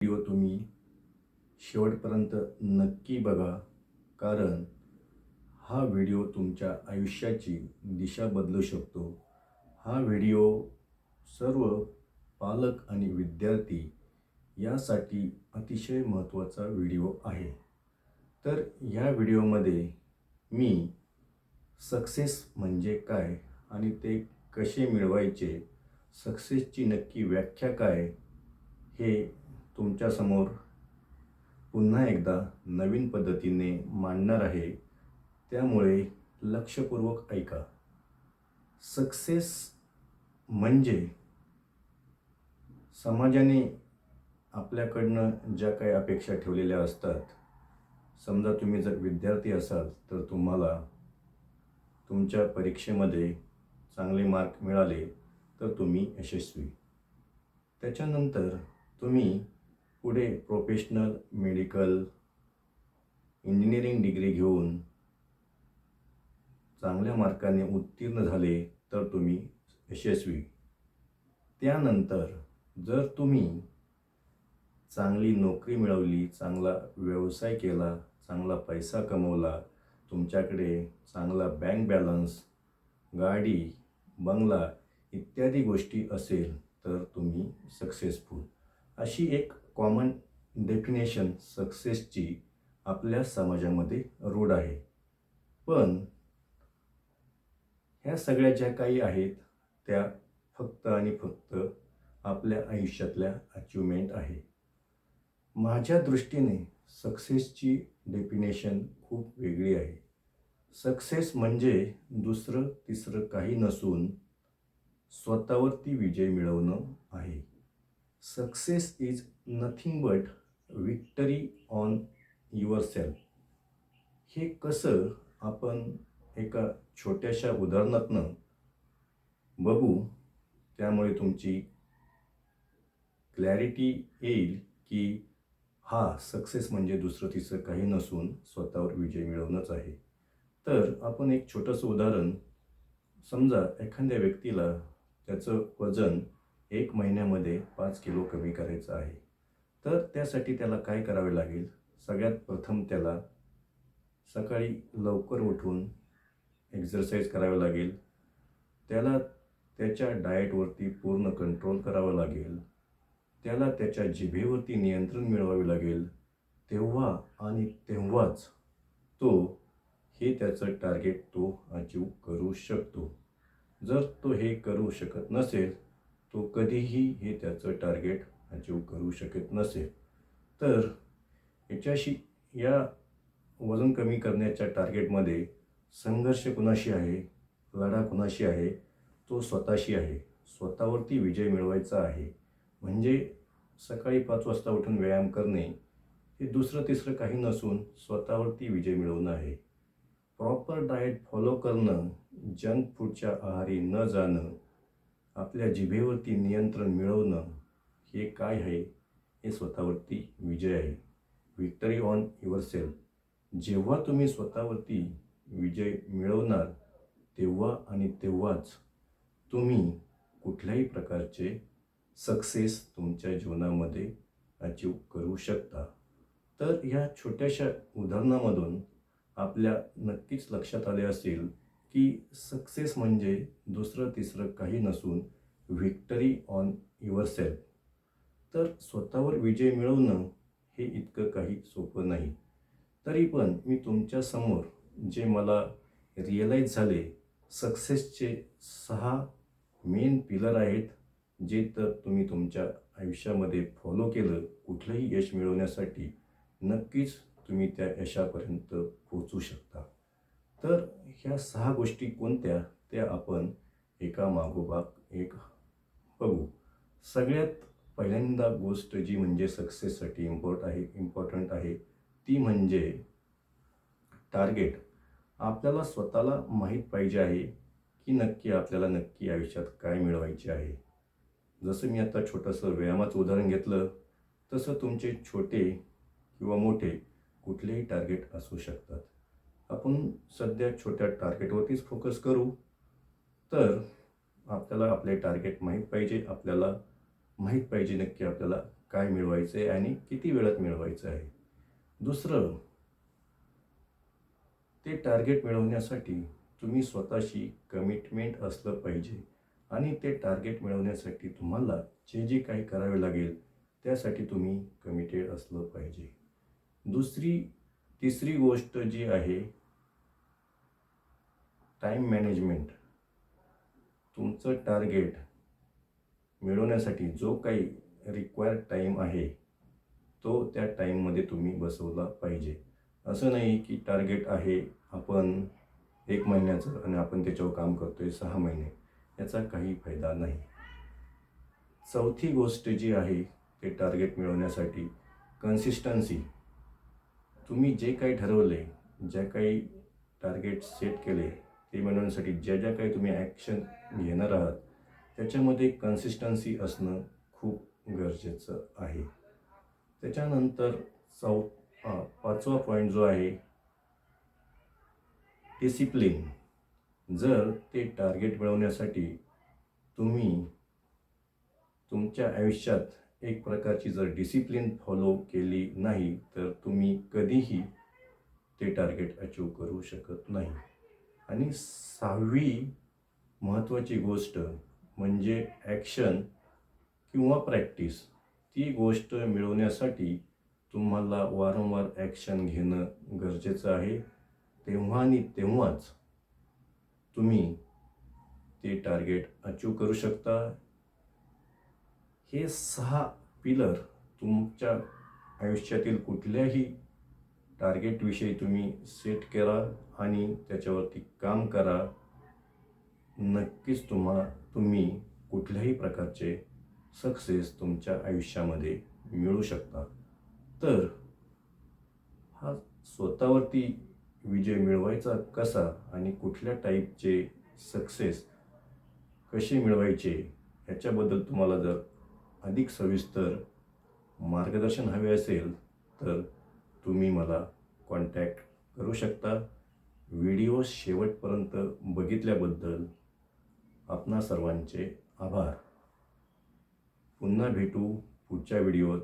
Video तुम्ही शेवटपर्यंत नक्की बघा, कारण हा व्हिडिओ तुमच्या आयुष्याची दिशा बदलू शकतो. हा व्हिडिओ सर्व पालक आणि विद्यार्थी यासाठी अतिशय महत्त्वाचा व्हिडिओ आहे. तर ह्या व्हिडिओमध्ये मी सक्सेस म्हणजे काय आणि ते कसे मिळवायचे, सक्सेसची नक्की व्याख्या काय, हे तुमच्यासमोर पुन्हा एकदा नवीन पद्धतीने मांडणार आहे. त्यामुळे लक्षपूर्वक ऐका. सक्सेस म्हणजे समाजाने आपल्याकडनं ज्या काही अपेक्षा ठेवलेल्या असतात. समजा तुम्ही जर विद्यार्थी असाल तर तुम्हाला तुमच्या परीक्षेमध्ये चांगले मार्क मिळाले तर तुम्ही यशस्वी. त्याच्यानंतर तुम्ही पुढे प्रोफेशनल, मेडिकल, इंजिनिअरिंग डिग्री घेऊन चांगल्या मार्काने उत्तीर्ण झाले तर तुम्ही यशस्वी. त्यानंतर जर तुम्ही चांगली नोकरी मिळवली, चांगला व्यवसाय केला, चांगला पैसा कमवला, तुमच्याकडे चांगला बँक बॅलन्स, गाडी, बंगला इत्यादी गोष्टी असेल तर तुम्ही सक्सेसफुल. अशी एक कॉमन डेफिनेशन सक्सेसची आपल्या समाजामध्ये रूढ आहे. पण ह्या सगळ्या ज्या काही आहेत त्या फक्त आणि फक्त आपल्या आयुष्यातल्या अचिव्हमेंट आहे. माझ्या दृष्टीने सक्सेसची डेफिनेशन खूप वेगळी आहे. सक्सेस म्हणजे दुसरं तिसरं काही नसून स्वतःवरती विजय मिळवणं आहे. Success is nothing but victory on yourself. हे कसं आपण एका छोट्याशा उदाहरणातनं बघू, त्यामुळे तुमची क्लॅरिटी येईल की सक्सेस म्हणजे दुसरं तिसरं काही नसून स्वतःवर विजय मिळवणंच आहे. तर आपण एक छोटंसं उदाहरण, समजा एखाद्या व्यक्तीला त्याचं वजन 1 महिन्यामध्ये 5 किलो कमी करायचं आहे. तर त्यासाठी त्याला काय करावे लागेल? सगळ्यात प्रथम त्याला सकाळी लवकर उठून एक्सरसाइज करावी लागेल. त्याला त्याच्या डाएटवरती पूर्ण कंट्रोल करावं लागेल. त्याला त्याच्या जिभेवरती नियंत्रण मिळवावे लागेल. तेव्हा आणि तेव्हाच हे त्याचं टार्गेट तो अचीव करू शकतो. जर तो हे करू शकत नसेल, तो कधीही हे त्याचं टार्गेट अचीव करू शकत नसेल. तर या वजन कमी करण्याच्या टार्गेटमध्ये संघर्ष कुणाशी आहे, लढा कुणाशी आहे? तो स्वतःशी आहे. स्वतःवरती विजय मिळवायचा आहे. म्हणजे सकाळी 5 वाजता उठून व्यायाम करणे हे दुसरं तिसरं काही नसून स्वतःवरती विजय मिळवणं आहे. प्रॉपर डाएट फॉलो करणं, जंक फूडच्या आहारी न जाणं, आपल्या जिभेवरती नियंत्रण मिळवणं, हे काय आहे? हे स्वतःवरती विजय आहे. Victory on yourself. जेव्हा तुम्ही स्वतःवरती विजय मिळवणार तेव्हा आणि तेव्हाच तुम्ही कुठल्याही प्रकारचे सक्सेस तुमच्या जीवनामध्ये अचीव करू शकता. तर ह्या छोट्याशा उदाहरणामधून आपल्या नक्कीच लक्षात आले असेल की सक्सेस म्हणजे दुसरं तिसरं काही नसून व्हिक्टरी ऑन युअरसेल्फ. तर स्वतःवर विजय मिळवणं हे इतकं काही सोपं नाही. तरी पण मी तुमच्यासमोर जे मला रिअलाईज झाले, सक्सेसचे 6 मेन पिलर आहेत, जे तर तुम्ही तुमच्या आयुष्यामध्ये फॉलो केलं, कुठलंही यश मिळवण्यासाठी नक्कीच तुम्ही त्या यशापर्यंत पोहोचू शकता. तर ह्या 6 गोष्टी कोणत्या, त्या आपण एकामागोमाग एक बघू. सगळ्यात पहिल्यांदा गोष्ट जी म्हणजे सक्सेससाठी इम्पॉर्टंट आहे ती म्हणजे टार्गेट. आपल्याला स्वतःला माहीत पाहिजे आहे की आपल्याला नक्की आयुष्यात काय मिळवायचे आहे. जसं मी आता छोटंसं व्यायामाचं उदाहरण घेतलं, तसं तुमचे छोटे किंवा मोठे कुठलेही टार्गेट असू शकतात. आपण सध्या छोट्या टार्गेटवरतीच फोकस करू. तर आपल्याला आपले टार्गेट माहीत पाहिजे. आपल्याला माहीत पाहिजे नक्की आपल्याला काय मिळवायचं आहे आणि किती वेळात मिळवायचं आहे. दुसरं, ते टार्गेट मिळवण्यासाठी तुम्ही स्वतःशी कमिटमेंट असलं पाहिजे आणि ते टार्गेट मिळवण्यासाठी तुम्हाला जे जे काही करावे लागेल त्यासाठी तुम्ही कमिटेड असलं पाहिजे. तिसरी गोष्ट जी आहे, टाईम मॅनेजमेंट. तुमचं टार्गेट मिळवण्यासाठी जो काही रिक्वायर्ड टाईम आहे तो त्या टाईममध्ये तुम्ही बसवला पाहिजे. असं नाही की टार्गेट आहे आपण 1 महिन्याचं आणि आपण त्याच्यावर काम करतोय 6 महिने, याचा काही फायदा नाही. चौथी गोष्ट जी आहे ते टार्गेट मिळवण्यासाठी कन्सिस्टन्सी. तुम्ही जे काही ठरवले, ज्या काही टार्गेट सेट केले ते मिळवण्यासाठी ज्या ज्या काही तुम्ही ॲक्शन घेणार आहात त्याच्यामध्ये कन्सिस्टन्सी असणं खूप गरजेचं आहे. त्याच्यानंतर 5वा पॉईंट जो आहे, डिसिप्लिन. जर ते टार्गेट मिळवण्यासाठी तुम्ही तुमच्या आयुष्यात एक प्रकारची जर डिसिप्लिन फॉलो केली नाही तर तुम्ही कधीही ते टार्गेट अचीव करू शकत नाही. आणि 6वी महत्त्वाची गोष्ट म्हणजे ॲक्शन किंवा प्रॅक्टिस. ती गोष्ट मिळवण्यासाठी तुम्हाला वारंवार ॲक्शन घेणं गरजेचं आहे. तेव्हा आणि तेव्हाच तुम्ही ते टार्गेट अचीव करू शकता. हे 6 पिलर तुमच्या आयुष्यातील कुठल्याही टार्गेटविषयी तुम्ही सेट करा आणि त्याच्यावरती काम करा. नक्कीच तुम्ही कुठल्याही प्रकारचे सक्सेस तुमच्या आयुष्यामध्ये मिळवू शकता. तर हा स्वतःवरती विजय मिळवायचा कसा आणि कुठल्या टाईपचे सक्सेस कसे मिळवायचे ह्याच्याबद्दल तुम्हाला जर अधिक सविस्तर मार्गदर्शन हवे असेल तर तुम्ही मला कॉन्टॅक्ट करू शकता. व्हिडिओ शेवटपर्यंत बघितल्याबद्दल आपणा सर्वांचे आभार. पुन्हा भेटू पुढच्या व्हिडिओत.